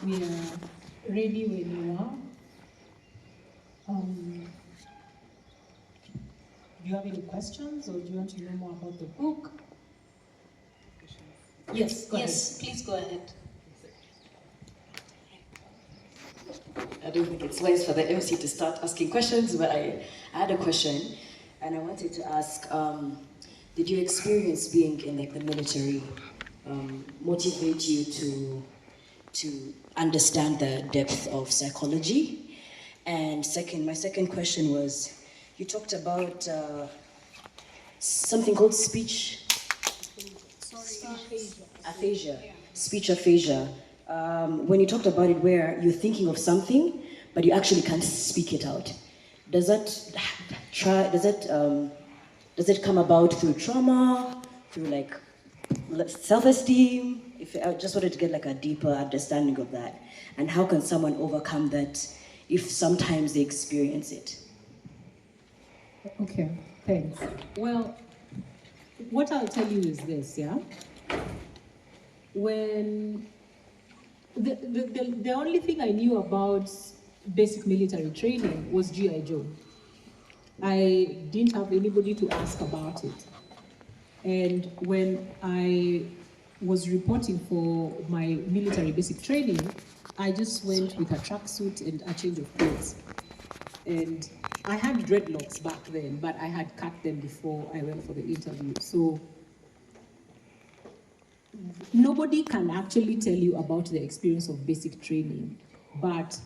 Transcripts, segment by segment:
We are ready when you are. Do you have any questions, or do you want to know more about the book? Yes, go ahead. Yes, please go ahead. I don't think it's wise for the MC to start asking questions, but I had a question, and I wanted to ask, did your experience being in like the military motivate you to understand the depth of psychology? And my second question was, you talked about something called speech aphasia, speech aphasia. When you talked about it, where you're thinking of something, but you actually can't speak it out. Does it come about through trauma, through like self-esteem? If I just wanted to get like a deeper understanding of that, and how can someone overcome that if sometimes they experience it? Okay, thanks. Well, what I'll tell you is this, yeah? When the only thing I knew about basic military training was G.I. Joe. I didn't have anybody to ask about it. And when I was reporting for my military basic training, I just went with a tracksuit and a change of clothes. And I had dreadlocks back then, but I had cut them before I went for the interview. So nobody can actually tell you about the experience of basic training, but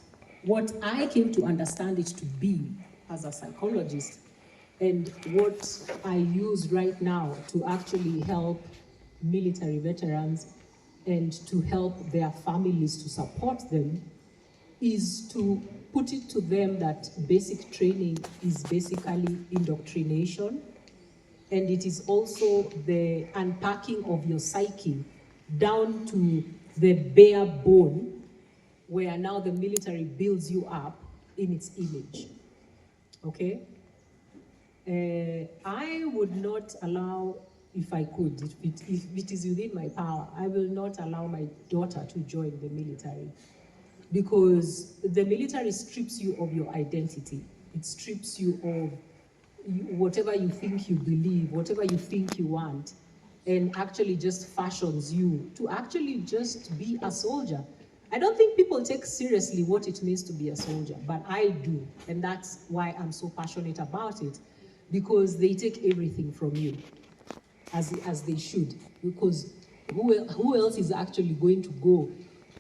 what I came to understand it to be as a psychologist, and what I use right now to actually help military veterans and to help their families to support them, is to put it to them that basic training is basically indoctrination, and it is also the unpacking of your psyche down to the bare bone, where now the military builds you up in its image. Okay? I would not allow, if I could, if it is within my power, I will not allow my daughter to join the military, because the military strips you of your identity. It strips you of whatever you think you believe, whatever you think you want, and actually just fashions you to actually just be a soldier. I don't think people take seriously what it means to be a soldier, but I do, and that's why I'm so passionate about it, because they take everything from you, as they should, because who else is actually going to go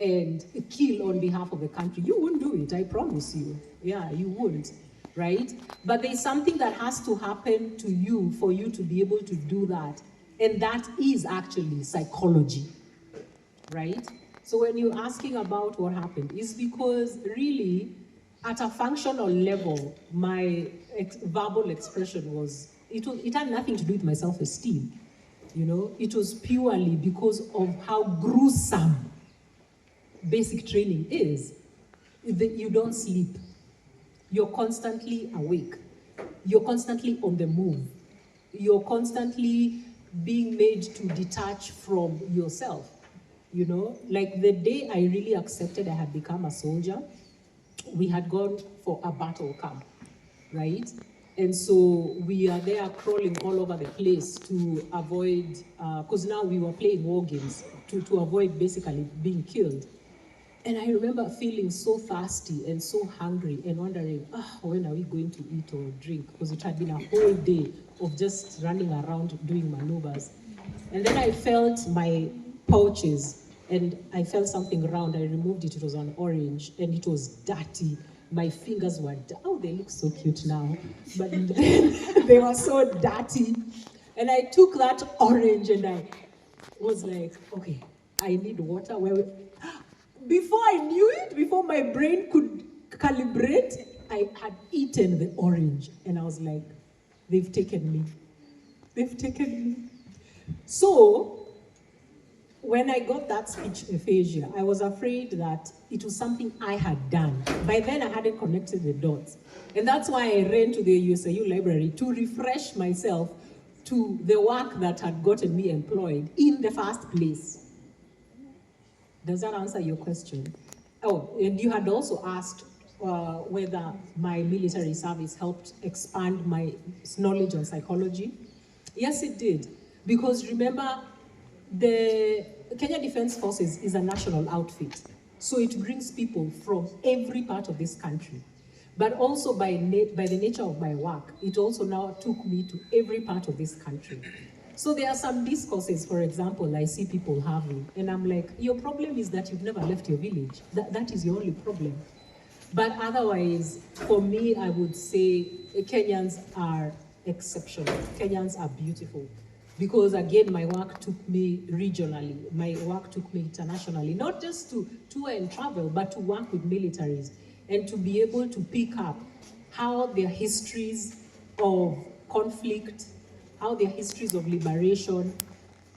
and kill on behalf of the country? You wouldn't do it, I promise you. Yeah, you wouldn't, right? But there's something that has to happen to you for you to be able to do that, and that is actually psychology, right? So when you're asking about what happened, it's because really, at a functional level, my verbal expression it had nothing to do with my self-esteem. You know, it was purely because of how gruesome basic training is. You don't sleep. You're constantly awake. You're constantly on the move. You're constantly being made to detach from yourself. You know, like the day I really accepted I had become a soldier, we had gone for a battle camp, right? And so we are there crawling all over the place to avoid, because now we were playing war games, to avoid basically being killed. And I remember feeling so thirsty and so hungry and wondering, when are we going to eat or drink? Because it had been a whole day of just running around doing maneuvers. And then I felt my pouches, and I felt something round. I removed it. It was an orange, and it was dirty. My fingers were, they look so cute now, but they were so dirty. And I took that orange and I was like, okay, I need water. Before I knew it, before my brain could calibrate, I had eaten the orange, and I was like, they've taken me. They've taken me. So, when I got that speech aphasia, I was afraid that it was something I had done. By then, I hadn't connected the dots. And that's why I ran to the USIU library to refresh myself to the work that had gotten me employed in the first place. Does that answer your question? Oh, and you had also asked whether my military service helped expand my knowledge on psychology. Yes, it did. Because remember, the Kenya Defense Forces is a national outfit. So it brings people from every part of this country. But also by the nature of my work, it also now took me to every part of this country. So there are some discourses, for example, I see people having, and I'm like, your problem is that you've never left your village. That is your only problem. But otherwise, for me, I would say Kenyans are exceptional. Kenyans are beautiful. Because again, my work took me regionally, my work took me internationally, not just to tour and travel, but to work with militaries and to be able to pick up how their histories of conflict, how their histories of liberation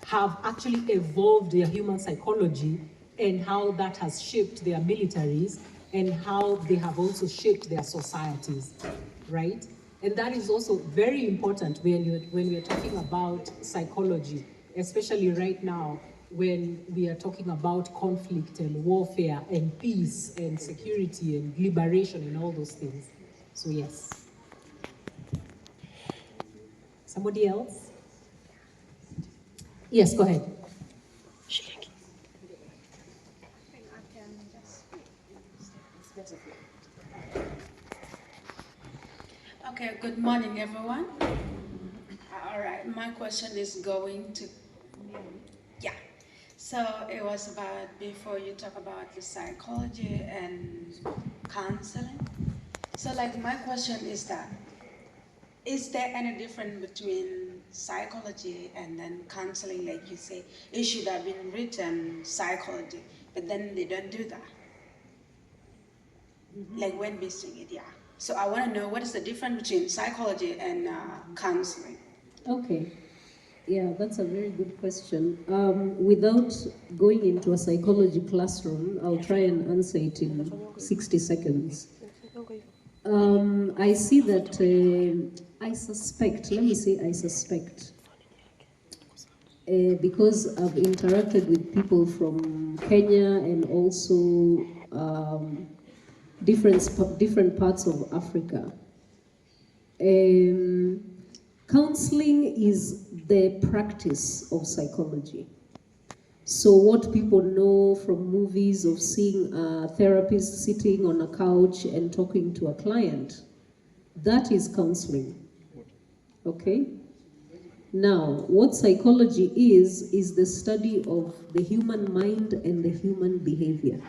have actually evolved their human psychology and how that has shaped their militaries and how they have also shaped their societies, right? And that is also very important when we're talking about psychology, especially right now when we are talking about conflict and warfare and peace and security and liberation and all those things. So yes. Somebody else? Yes, go ahead. Okay, good morning, everyone. All right, my question is going to, yeah. So it was about, before you talk about the psychology and counseling. So like my question is that, is there any difference between psychology and then counseling? Like you say, it should have been written psychology, but then they don't do that. Like when missing it, yeah. So I want to know what is the difference between psychology and counseling? Okay. Yeah, that's a very good question. Without going into a psychology classroom, I'll try and answer it in 60 seconds. I see that, I suspect, let me say I suspect, because I've interacted with people from Kenya and also different parts of Africa. Counseling is the practice of psychology. So what people know from movies of seeing a therapist sitting on a couch and talking to a client, that is counseling. Okay? Now, what psychology is the study of the human mind and the human behavior.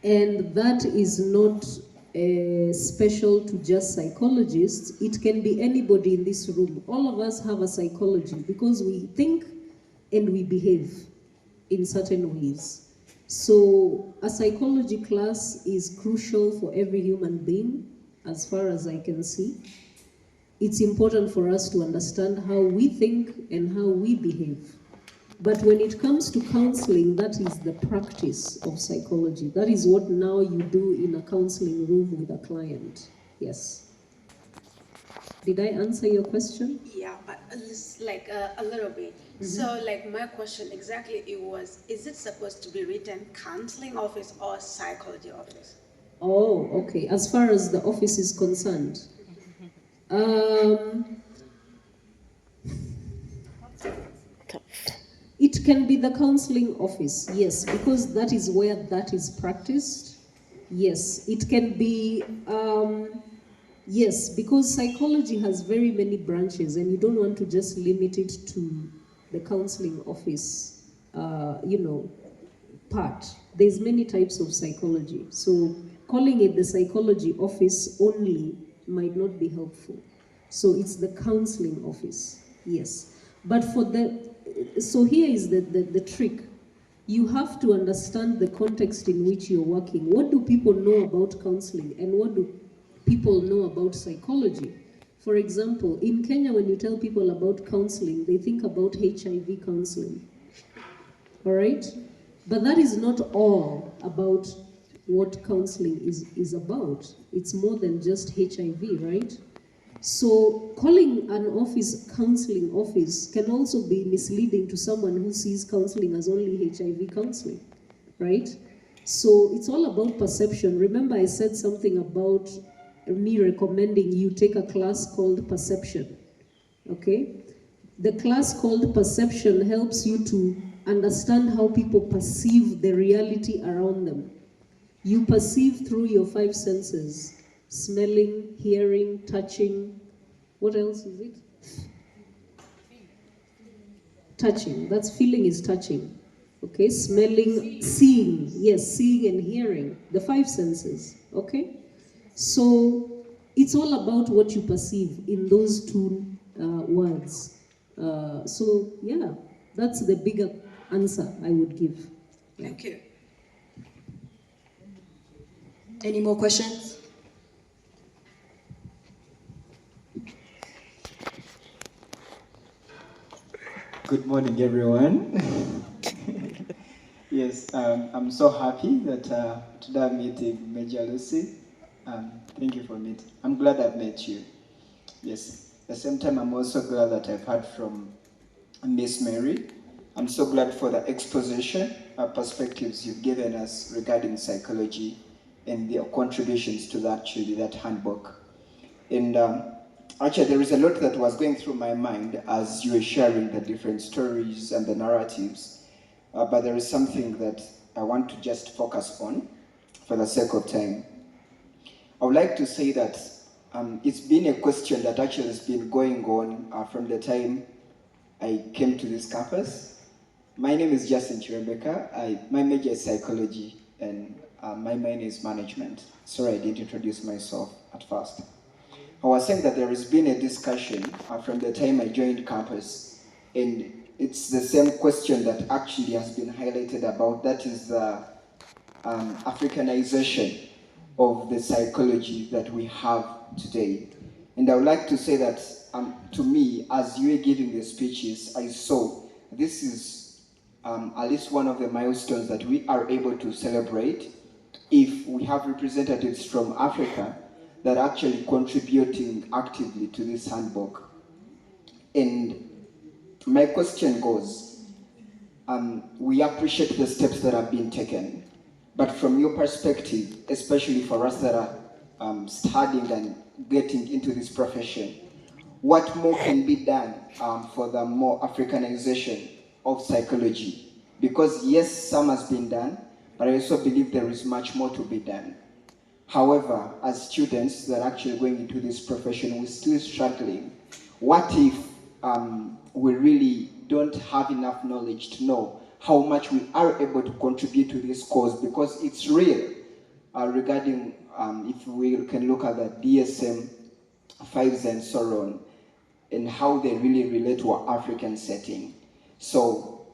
And that is not special to just psychologists. It can be anybody in this room. All of us have a psychology because we think and we behave in certain ways. So a psychology class is crucial for every human being, as far as I can see. It's important for us to understand how we think and how we behave. But when it comes to counseling, that is the practice of psychology. That is what now you do in a counseling room with a client. Yes. Did I answer your question? Yeah, but it's like a little bit. Mm-hmm. So like my question exactly, it was, is it supposed to be written counseling office or psychology office? Oh, okay. As far as the office is concerned. It can be the counseling office, yes, because that is where that is practiced. Yes, it can be, yes, because psychology has very many branches and you don't want to just limit it to the counseling office, part. There's many types of psychology. So calling it the psychology office only might not be helpful. So it's the counseling office, yes. But so here is the trick. You have to understand the context in which you're working. What do people know about counseling and what do people know about psychology? For example, in Kenya, when you tell people about counseling, they think about HIV counseling. All right? But that is not all about what counseling is about. It's more than just HIV, right? So calling an office counseling office can also be misleading to someone who sees counseling as only HIV counseling, right? So it's all about perception. Remember I said something about me recommending you take a class called perception, okay? The class called perception helps you to understand how people perceive the reality around them. You perceive through your 5 senses: smelling, hearing, touching. What else is it? Touching. That's feeling is touching. Okay, smelling, seeing. Yes, seeing and hearing. The 5 senses. Okay? So it's all about what you perceive in those 2 words. So yeah, that's the bigger answer I would give. Yeah. Thank you. Any more questions? Good morning, everyone. Yes, I'm so happy that today I'm meeting Major Lucy. Thank you for meeting. I'm glad I've met you. Yes, at the same time, I'm also glad that I've heard from Miss Mary. I'm so glad for the exposition, perspectives you've given us regarding psychology and their contributions to that handbook. And actually, there is a lot that was going through my mind as you were sharing the different stories and the narratives. But there is something that I want to just focus on for the sake of time. I would like to say that it's been a question that actually has been going on from the time I came to this campus. My name is Justin Chirebeka. My major is psychology, and my minor is management. Sorry, I didn't introduce myself at first. I was saying that there has been a discussion from the time I joined campus, and it's the same question that actually has been highlighted about, that is the Africanization of the psychology that we have today. And I would like to say that to me, as you were giving the speeches, I saw this is at least one of the milestones that we are able to celebrate if we have representatives from Africa that are actually contributing actively to this handbook. And my question goes, we appreciate the steps that have been taken, but from your perspective, especially for us that are studying and getting into this profession, what more can be done for the more Africanization of psychology? Because yes, some has been done, but I also believe there is much more to be done. However, as students that are actually going into this profession, we're still struggling. What if we really don't have enough knowledge to know how much we are able to contribute to this cause? Because it's real regarding, if we can look at the DSM-5s and so on, and how they really relate to our African setting. So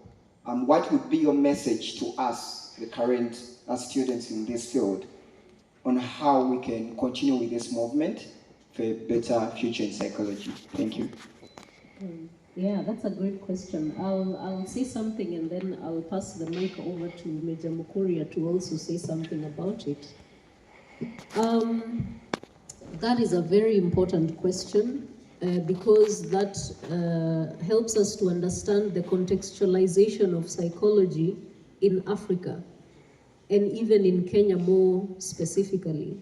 what would be your message to us, the current students in this field, on how we can continue with this movement for a better future in psychology? Thank you. Yeah, that's a great question. I'll say something and then I'll pass the mic over to Major Mukuria to also say something about it. That is a very important question because that helps us to understand the contextualization of psychology in Africa and even in Kenya more specifically.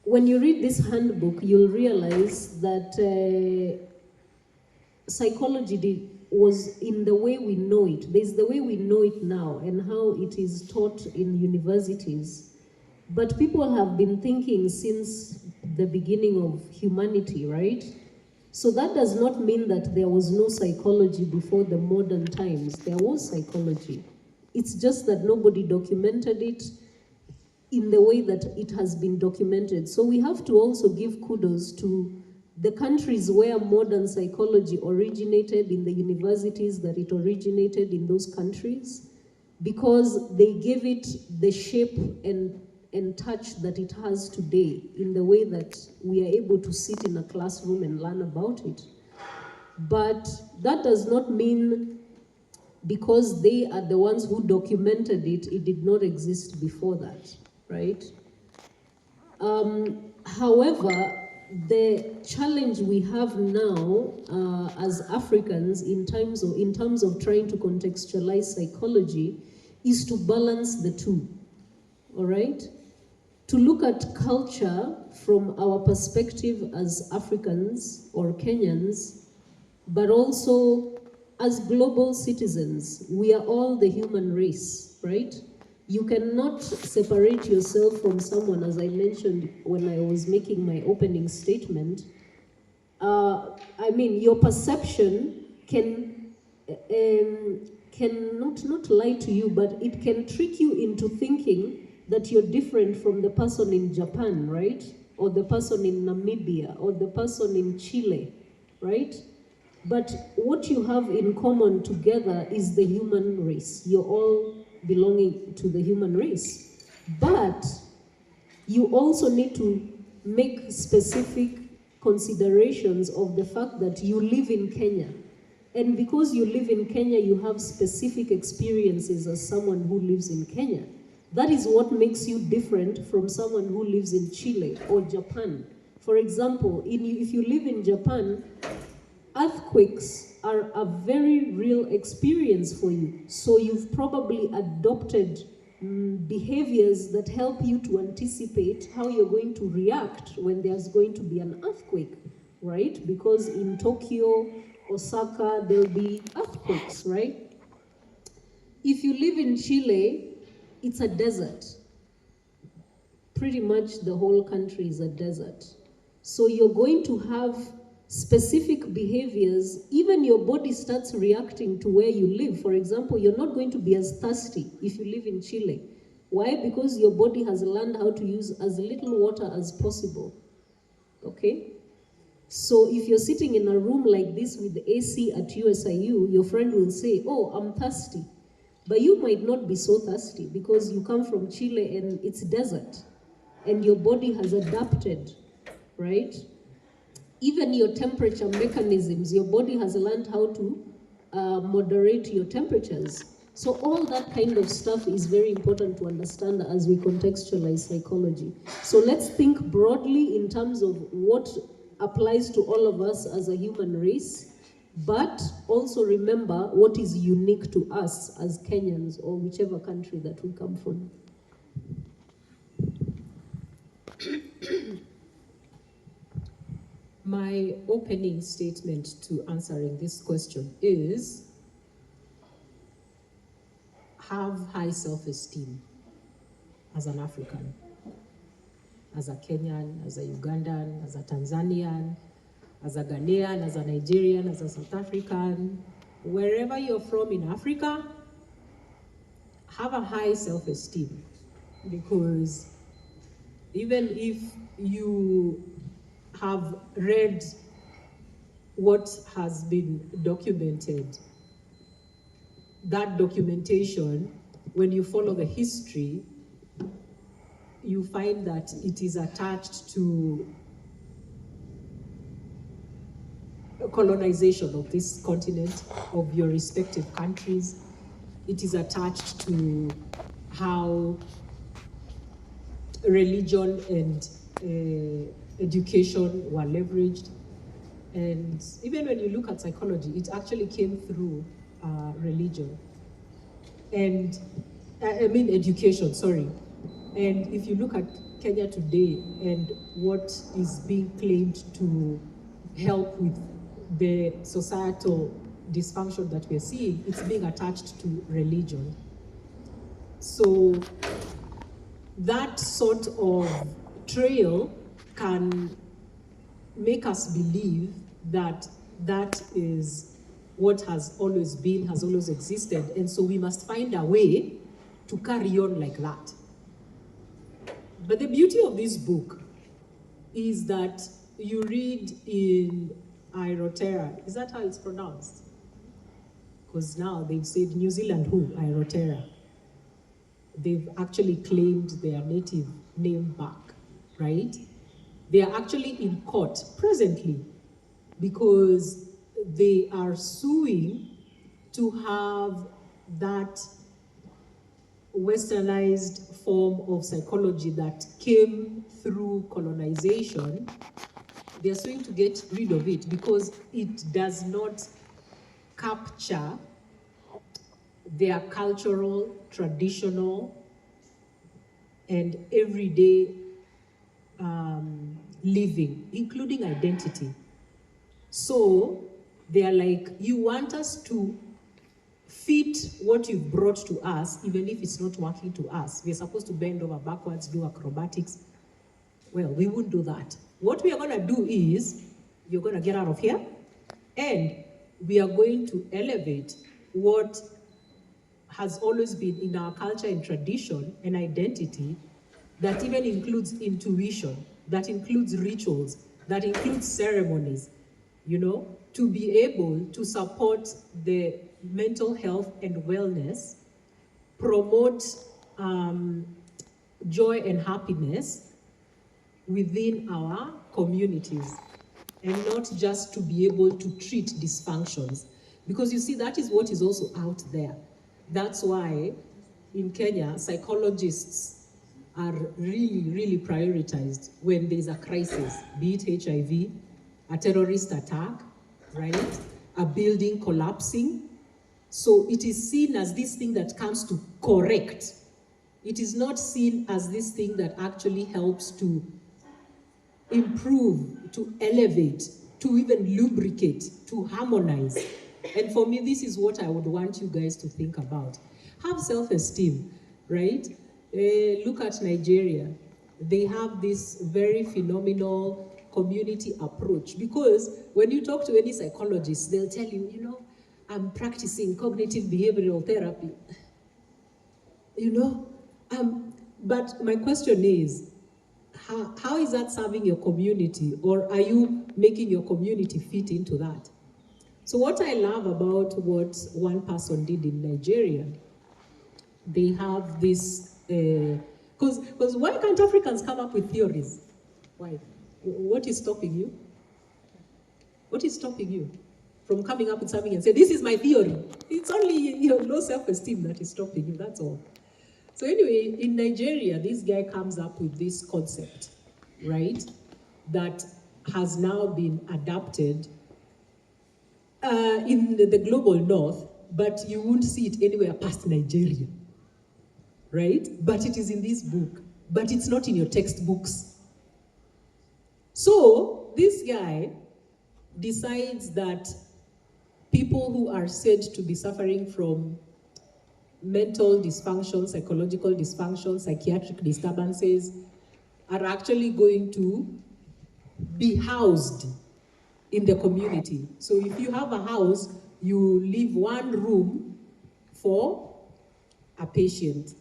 When you read this handbook, you'll realize that psychology was in the way we know it. There's the way we know it now and how it is taught in universities. But people have been thinking since the beginning of humanity, right? So that does not mean that there was no psychology before the modern times. There was psychology. It's just that nobody documented it in the way that it has been documented. So we have to also give kudos to the countries where modern psychology originated, in the universities that it originated in those countries, because they gave it the shape and touch that it has today, in the way that we are able to sit in a classroom and learn about it. But that does not mean because they are the ones who documented it, it did not exist before that, right? However, the challenge we have now as Africans in terms of trying to contextualize psychology is to balance the two, all right? To look at culture from our perspective as Africans or Kenyans, but also as global citizens. We are all the human race, right? You cannot separate yourself from someone, as I mentioned when I was making my opening statement. Your perception can not lie to you, but it can trick you into thinking that you're different from the person in Japan, right? Or the person in Namibia, or the person in Chile, right? But what you have in common together is the human race. You're all belonging to the human race. But you also need to make specific considerations of the fact that you live in Kenya. And because you live in Kenya, you have specific experiences as someone who lives in Kenya. That is what makes you different from someone who lives in Chile or Japan. For example, if you live in Japan, earthquakes are a very real experience for you. So you've probably adopted behaviors that help you to anticipate how you're going to react when there's going to be an earthquake, right? Because in Tokyo, Osaka, there'll be earthquakes, right? If you live in Chile, it's a desert. Pretty much the whole country is a desert. So you're going to have specific behaviors. Even your body starts reacting to where you live. For example, you're not going to be as thirsty if you live in Chile. Why? Because your body has learned how to use as little water as possible. Okay? So if you're sitting in a room like this with the AC at USIU, your friend will say, oh, I'm thirsty. But you might not be so thirsty because you come from Chile and it's desert. And your body has adapted, right? Even your temperature mechanisms, your body has learned how to moderate your temperatures. So all that kind of stuff is very important to understand as we contextualize psychology. So let's think broadly in terms of what applies to all of us as a human race, but also remember what is unique to us as Kenyans or whichever country that we come from. My opening statement to answering this question is have high self-esteem as an African, as a Kenyan, as a Ugandan, as a Tanzanian, as a Ghanaian, as a Nigerian, as a South African, wherever you're from in Africa, have a high self-esteem, because even if you have read what has been documented, that documentation, when you follow the history, you find that it is attached to colonization of this continent, of your respective countries. It is attached to how religion and education were leveraged. And even when you look at psychology, it actually came through religion. And education, sorry. And if you look at Kenya today and what is being claimed to help with the societal dysfunction that we're seeing, it's being attached to religion. So that sort of trail can make us believe that that is what has always been, has always existed, and so we must find a way to carry on like that. But the beauty of this book is that you read in Aotearoa. Is that how it's pronounced? Because now they've said New Zealand who? Aotearoa. They've actually claimed their native name back, right? They are actually in court presently because they are suing to have that westernized form of psychology that came through colonization They're suing to get rid of it because it does not capture their cultural, traditional, and everyday living, including identity. So they are like, you want us to fit what you've brought to us, even if it's not working to us. We're supposed to bend over backwards, do acrobatics. Well, we won't do that. What we are going to do is, you're going to get out of here, and we are going to elevate what has always been in our culture and tradition and identity, that even includes intuition, that includes rituals, that includes ceremonies, you know, to be able to support the mental health and wellness, promote joy and happiness within our communities, and not just to be able to treat dysfunctions. Because you see, that is what is also out there. That's why in Kenya, psychologists are really, really prioritized when there's a crisis, be it HIV, a terrorist attack, right? A building collapsing. So it is seen as this thing that comes to correct. It is not seen as this thing that actually helps to improve, to elevate, to even lubricate, to harmonize. And for me, this is what I would want you guys to think about. Have self-esteem, right? Look at Nigeria. They have this very phenomenal community approach, because when you talk to any psychologist, they'll tell you, you know, I'm practicing cognitive behavioral therapy. You know, but my question is, how is that serving your community, or are you making your community fit into that? So what I love about what one person did in Nigeria, they have this, because why can't Africans come up with theories? Why? What is stopping you? What is stopping you from coming up with something and say, this is my theory? It's only your low self-esteem that is stopping you, that's all. So anyway, in Nigeria, this guy comes up with this concept, right, that has now been adapted in the global north, but you won't see it anywhere past Nigeria, right? But it is in this book, but it's not in your textbooks. So this guy decides that people who are said to be suffering from mental dysfunction, psychological dysfunction, psychiatric disturbances are actually going to be housed in the community. So if you have a house, you leave one room for a patient.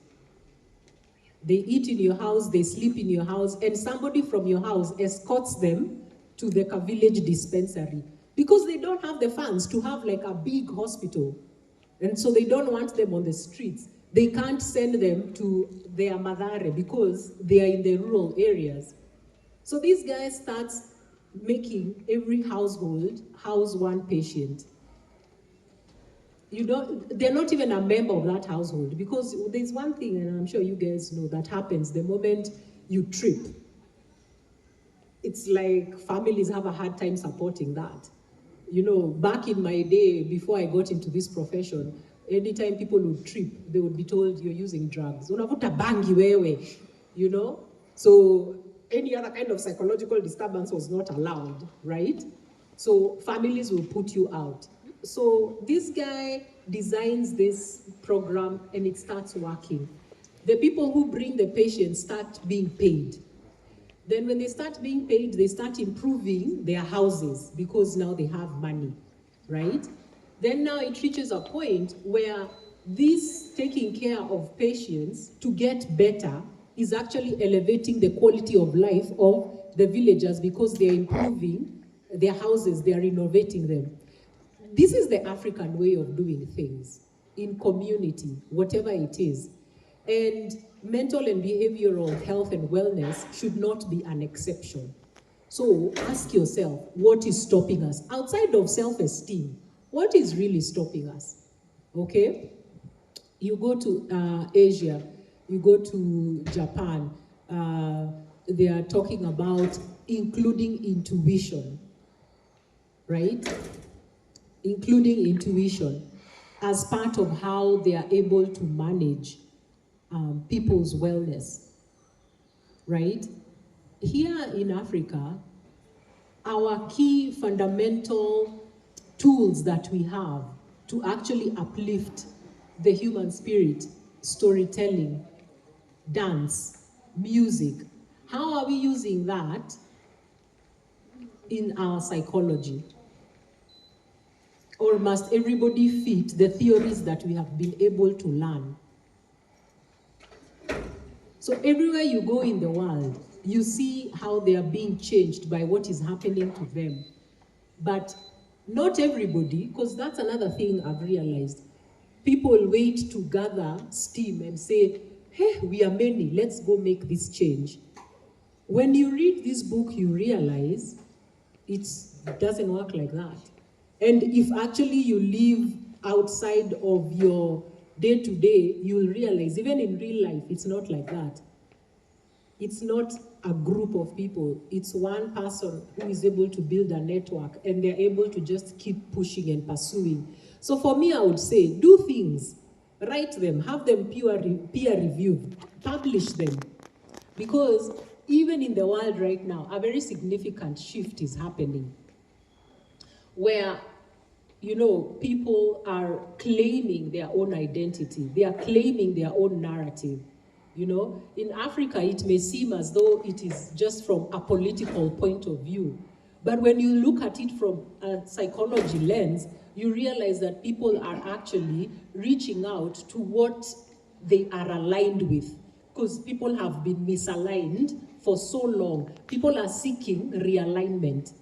They eat in your house, they sleep in your house, and somebody from your house escorts them to the village dispensary, because they don't have the funds to have like a big hospital. And so they don't want them on the streets. They can't send them to their madare because they are in the rural areas. So this guy starts making every household house one patient. You know, they're not even a member of that household, because there's one thing, and I'm sure you guys know, that happens the moment you trip. It's like families have a hard time supporting that. You know, back in my day, before I got into this profession, anytime people would trip, they would be told, you're using drugs. Unavuta bangi wewe, you know? So any other kind of psychological disturbance was not allowed, right? So families will put you out. So this guy designs this program and it starts working. The people who bring the patients start being paid. Then when they start being paid, they start improving their houses because now they have money, right? Then now it reaches a point where this taking care of patients to get better is actually elevating the quality of life of the villagers, because they are improving their houses, they are renovating them. This is the African way of doing things in community, whatever it is. And mental and behavioral health and wellness should not be an exception. So ask yourself, what is stopping us? Outside of self-esteem, what is really stopping us? Okay? You go to Asia, you go to Japan, they are talking about including intuition, right? Including intuition as part of how they are able to manage people's wellness, right? Here in Africa, our key fundamental tools that we have to actually uplift the human spirit, storytelling, dance, music, how are we using that in our psychology? Or must everybody fit the theories that we have been able to learn? So everywhere you go in the world, you see how they are being changed by what is happening to them. But not everybody, because that's another thing I've realized. People wait to gather steam and say, hey, we are many, let's go make this change. When you read this book, you realize it doesn't work like that. And if actually you live outside of your day-to-day, you'll realize, even in real life, it's not like that. It's not a group of people. It's one person who is able to build a network, and they're able to just keep pushing and pursuing. So for me, I would say, do things, write them, have them peer reviewed, publish them. Because even in the world right now, a very significant shift is happening where, you know, people are claiming their own identity. They are claiming their own narrative. You know, in Africa, it may seem as though it is just from a political point of view. But when you look at it from a psychology lens, you realize that people are actually reaching out to what they are aligned with. Because people have been misaligned for so long. People are seeking realignment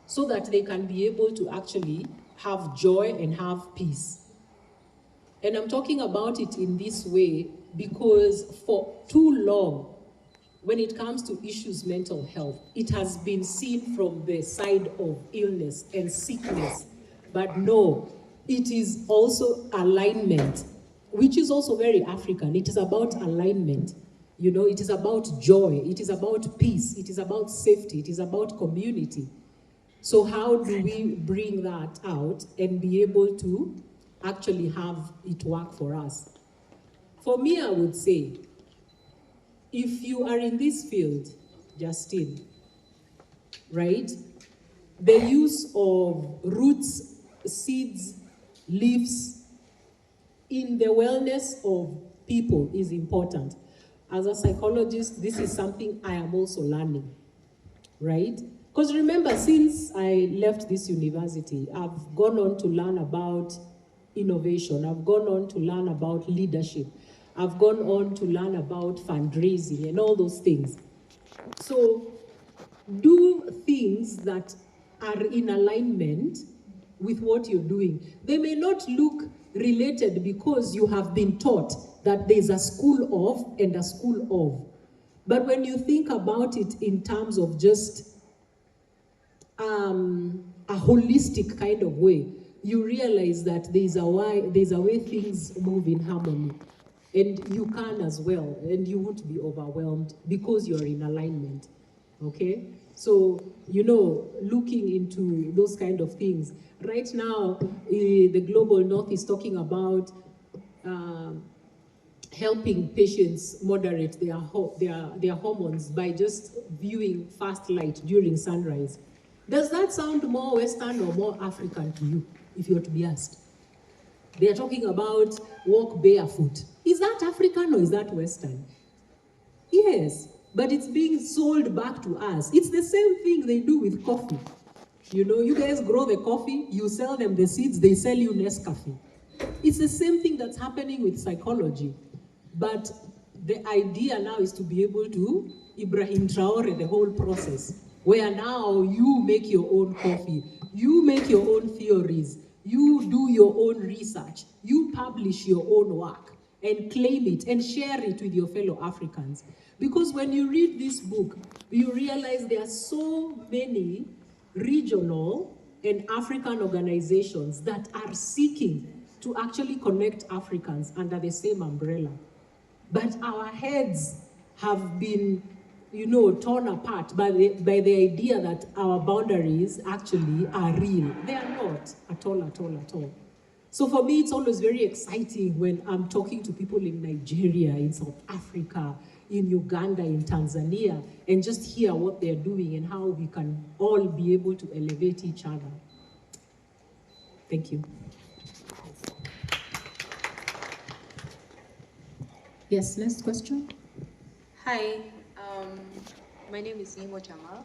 so that they can be able to actually have joy and have peace. And I'm talking about it in this way because for too long, when it comes to issues mental health, it has been seen from the side of illness and sickness. But no, it is also alignment, which is also very African. It is about alignment. You know, it is about joy. It is about peace. It is about safety. It is about community. So how do we bring that out and be able to actually have it work for us? For me, I would say, if you are in this field, Justine, right, the use of roots, seeds, leaves in the wellness of people is important. As a psychologist, this is something I am also learning, right? Because remember, since I left this university, I've gone on to learn about innovation. I've gone on to learn about leadership. I've gone on to learn about fundraising and all those things. So do things that are in alignment with what you're doing. They may not look related because you have been taught that there's a school of and a school of. But when you think about it in terms of just a holistic kind of way, you realize that there's a way things move in harmony. And you can as well, and you won't be overwhelmed because you're in alignment, okay? So, you know, looking into those kind of things. Right now, the Global North is talking about helping patients moderate their hormones by just viewing fast light during sunrise. Does that sound more Western or more African to you, if you're to be asked? They are talking about walk barefoot. Is that African or is that Western? Yes, but it's being sold back to us. It's the same thing they do with coffee. You know, you guys grow the coffee, you sell them the seeds, they sell you Nescafe. It's the same thing that's happening with psychology. But the idea now is to be able to Ibrahim Traore the whole process, where now you make your own coffee, you make your own theories, you do your own research, you publish your own work and claim it and share it with your fellow Africans. Because when you read this book, you realize there are so many regional and African organizations that are seeking to actually connect Africans under the same umbrella. But our heads have been torn apart by the idea that our boundaries actually are real. They are not at all, at all, at all. So for me, it's always very exciting when I'm talking to people in Nigeria, in South Africa, in Uganda, in Tanzania, and just hear what they're doing and how we can all be able to elevate each other. Thank you. Yes, next question. Hi, my name is Nemo Jamal,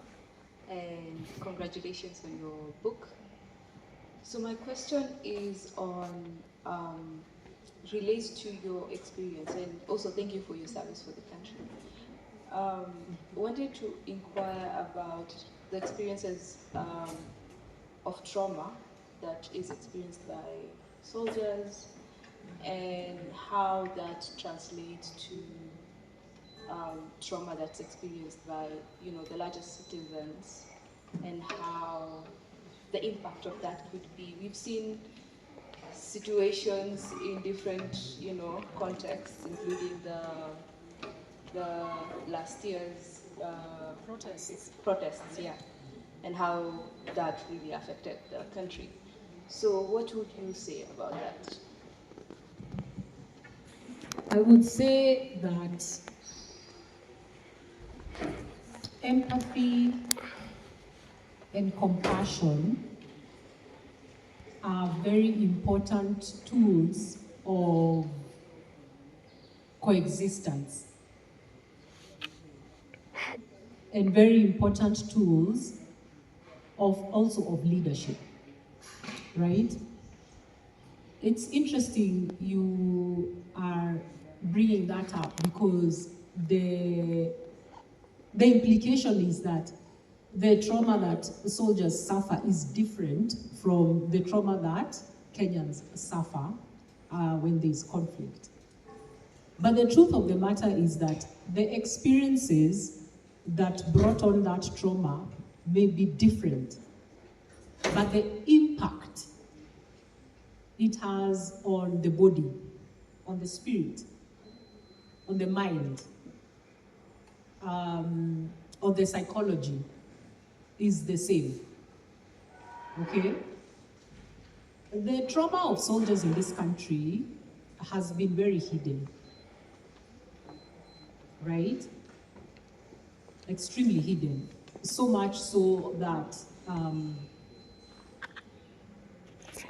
and congratulations on your book. So my question is on, relates to your experience, and also thank you for your service for the country. Wanted to inquire about the experiences of trauma that is experienced by soldiers and how that translates to trauma that's experienced by the largest citizens, and how the impact of that could be. We've seen situations in different contexts, including the last year's protests, yeah, and how that really affected the country. So what would you say about that? I would say that empathy and compassion are very important tools of coexistence and very important tools of leadership, right? It's interesting you are bringing that up because the implication is that the trauma that soldiers suffer is different from the trauma that Kenyans suffer when there's conflict. But the truth of the matter is that the experiences that brought on that trauma may be different, but the impact it has on the body, on the spirit, on the mind, on the psychology is the same. Okay? The trauma of soldiers in this country has been very hidden, right? Extremely hidden. So much so that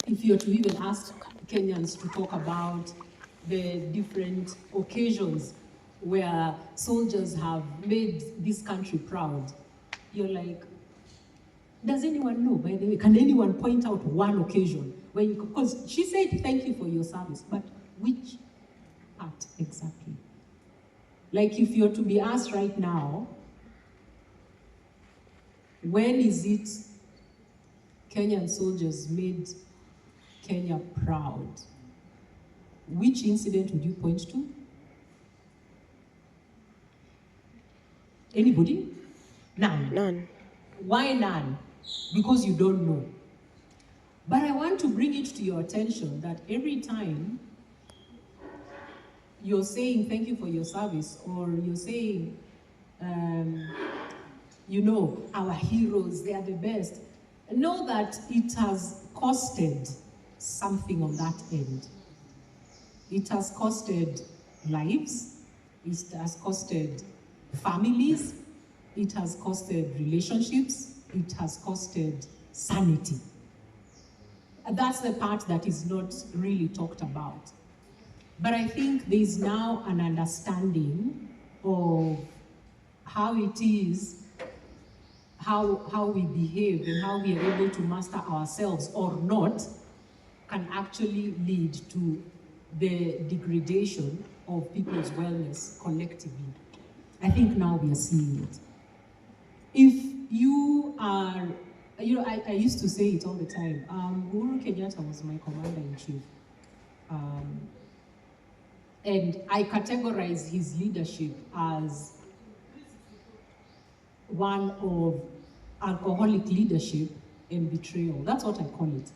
if you're to even ask Kenyans to talk about the different occasions where soldiers have made this country proud, you're like, does anyone know, by the way? Can anyone point out one occasion where you, because she said thank you for your service, but which part exactly? Like if you're to be asked right now, when is it Kenyan soldiers made Kenya proud? Which incident would you point to? Anybody? None. None. Why none? Because you don't know. But I want to bring it to your attention that every time you're saying thank you for your service, or you're saying, our heroes, they are the best, know that it has costed something on that end. It has costed lives, it has costed families, it has costed relationships, it has costed sanity. And that's the part that is not really talked about. But I think there is now an understanding of how it is, how we behave and how we are able to master ourselves or not can actually lead to the degradation of people's wellness collectively. I think now we are seeing it. If you are, I used to say it all the time, Uhuru Kenyatta was my commander-in-chief. And I categorize his leadership as one of alcoholic leadership and betrayal. That's what I call it.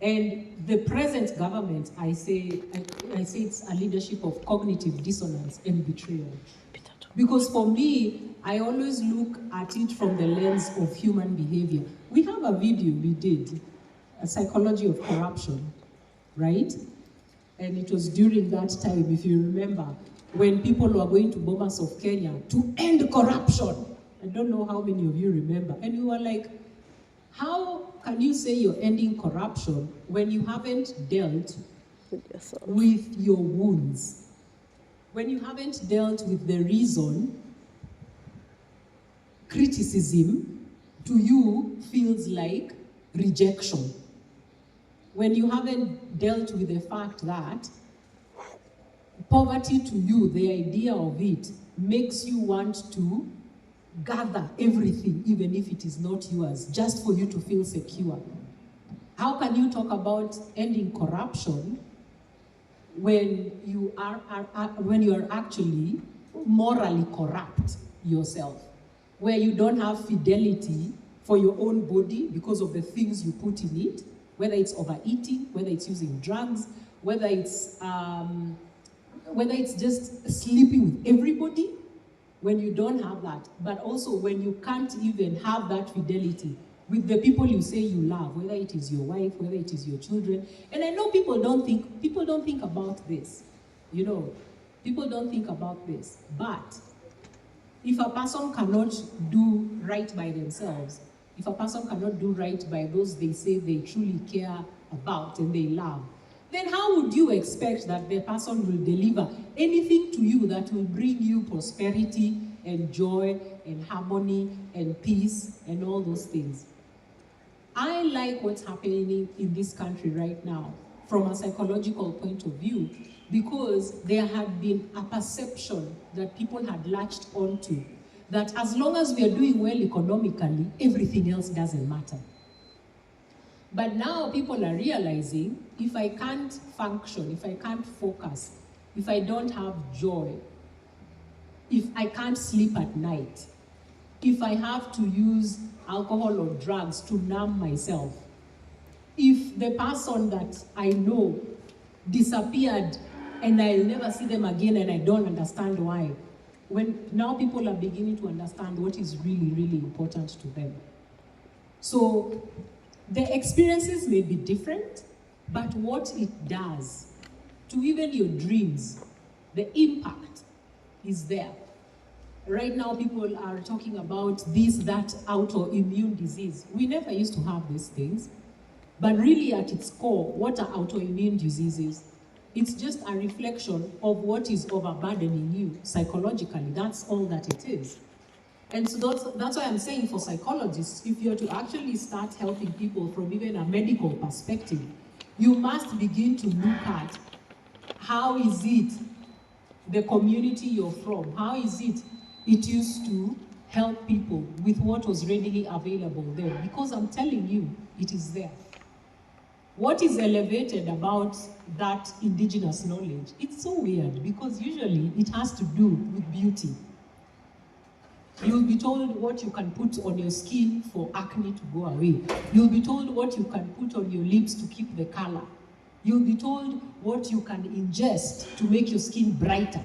And the present government, I say it's a leadership of cognitive dissonance and betrayal. Because for me, I always look at it from the lens of human behavior. We have a video we did, a psychology of corruption, right? And it was during that time, if you remember, when people were going to Bomas of Kenya to end corruption. I don't know how many of you remember. And we were like, how can you say you're ending corruption when you haven't dealt with your wounds? When you haven't dealt with the reason criticism to you feels like rejection. When you haven't dealt with the fact that poverty to you, the idea of it, makes you want to gather everything, even if it is not yours, just for you to feel secure. How can you talk about ending corruption when you are actually morally corrupt yourself, where you don't have fidelity for your own body because of the things you put in it, whether it's overeating, whether it's using drugs, whether it's just sleeping with everybody, when you don't have that, but also when you can't even have that fidelity with the people you say you love, whether it is your wife, whether it is your children. And I know people don't think about this, people don't think about this. But if a person cannot do right by themselves, if a person cannot do right by those they say they truly care about and they love, then how would you expect that the person will deliver anything to you that will bring you prosperity and joy and harmony and peace and all those things? I like what's happening in this country right now from a psychological point of view, because there had been a perception that people had latched onto, that as long as we are doing well economically, everything else doesn't matter. But now people are realizing, if I can't function, if I can't focus, if I don't have joy, if I can't sleep at night, if I have to use alcohol or drugs to numb myself, if the person that I know disappeared and I'll never see them again and I don't understand why, when now people are beginning to understand what is really, really important to them. So the experiences may be different, but what it does to even your dreams, the impact is there. Right now, people are talking about this, that autoimmune disease. We never used to have these things, but really at its core, what are autoimmune diseases? It's just a reflection of what is overburdening you psychologically. That's all that it is. And so that's why I'm saying for psychologists, if you're to actually start helping people from even a medical perspective, you must begin to look at how is it the community you're from, how is it used to help people with what was readily available there. Because I'm telling you, it is there. What is elevated about that indigenous knowledge? It's so weird because usually it has to do with beauty. You'll be told what you can put on your skin for acne to go away. You'll be told what you can put on your lips to keep the color. You'll be told what you can ingest to make your skin brighter.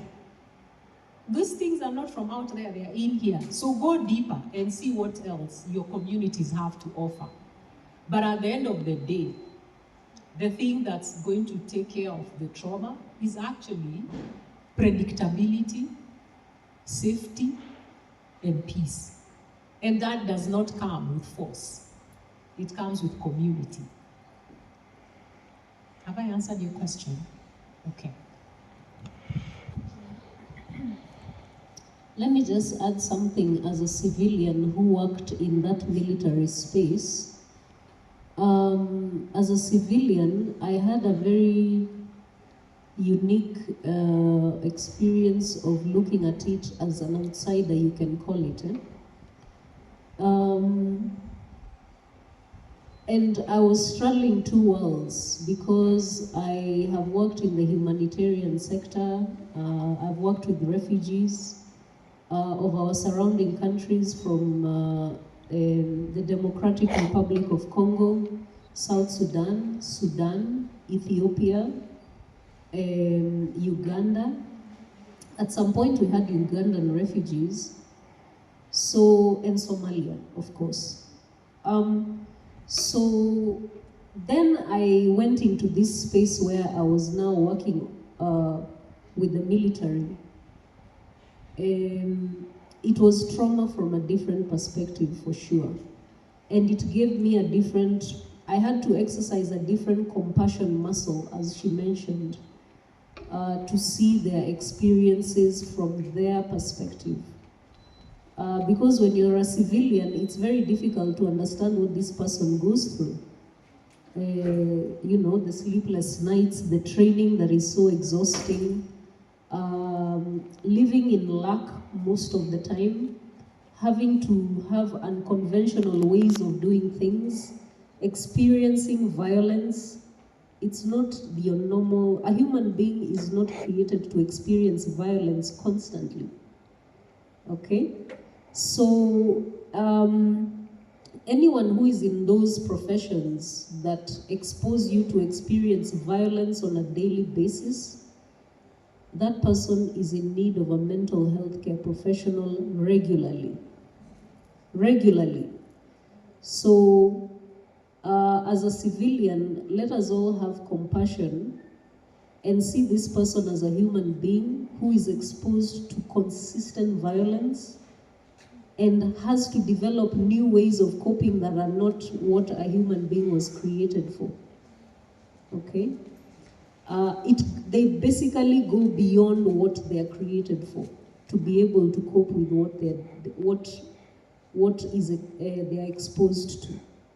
These things are not from out there, they are in here. So go deeper and see what else your communities have to offer. But at the end of the day, the thing that's going to take care of the trauma is actually predictability, safety, and peace. And that does not come with force. It comes with community. Have I answered your question? Okay. Let me just add something as a civilian who worked in that military space. As a civilian, I had a very unique experience of looking at it as an outsider, you can call it. And I was straddling two worlds because I have worked in the humanitarian sector. I've worked with refugees of our surrounding countries from the Democratic Republic of Congo, South Sudan, Sudan, Ethiopia, Uganda, At some point we had Ugandan refugees, so, and Somalia, of course. So then I went into this space where I was now working with the military. It was trauma from a different perspective, for sure. And it gave me a different, I had to exercise a different compassion muscle, as she mentioned, to see their experiences from their perspective. Because when you're a civilian, it's very difficult to understand what this person goes through. You know, the sleepless nights, the training that is so exhausting, living in lack most of the time, having to have unconventional ways of doing things, experiencing violence. It's not the normal, a human being is not created to experience violence constantly, okay? So, anyone who is in those professions that expose you to experience violence on a daily basis, that person is in need of a mental health care professional regularly. Regularly. So, as a civilian, let us all have compassion and see this person as a human being who is exposed to consistent violence and has to develop new ways of coping that are not what a human being was created for. Okay? They basically go beyond what they are created for, to be able to cope with what they are exposed to.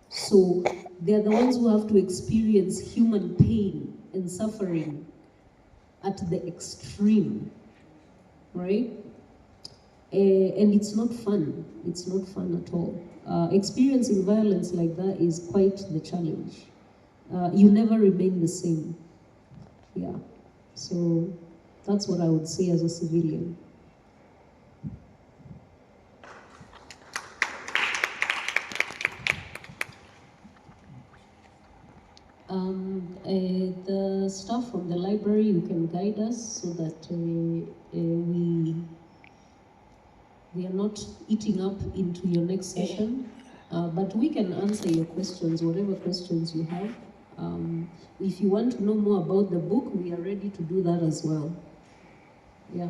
So they are the ones who have to experience human pain and suffering at the extreme, right? And it's not fun. It's not fun at all. Experiencing violence like that is quite the challenge. You never remain the same. Yeah. So that's what I would say as a civilian. The staff from the library, you can guide us so that we are not eating up into your next session. But we can answer your questions, whatever questions you have. If you want to know more about the book, we are ready to do that as well. Yeah.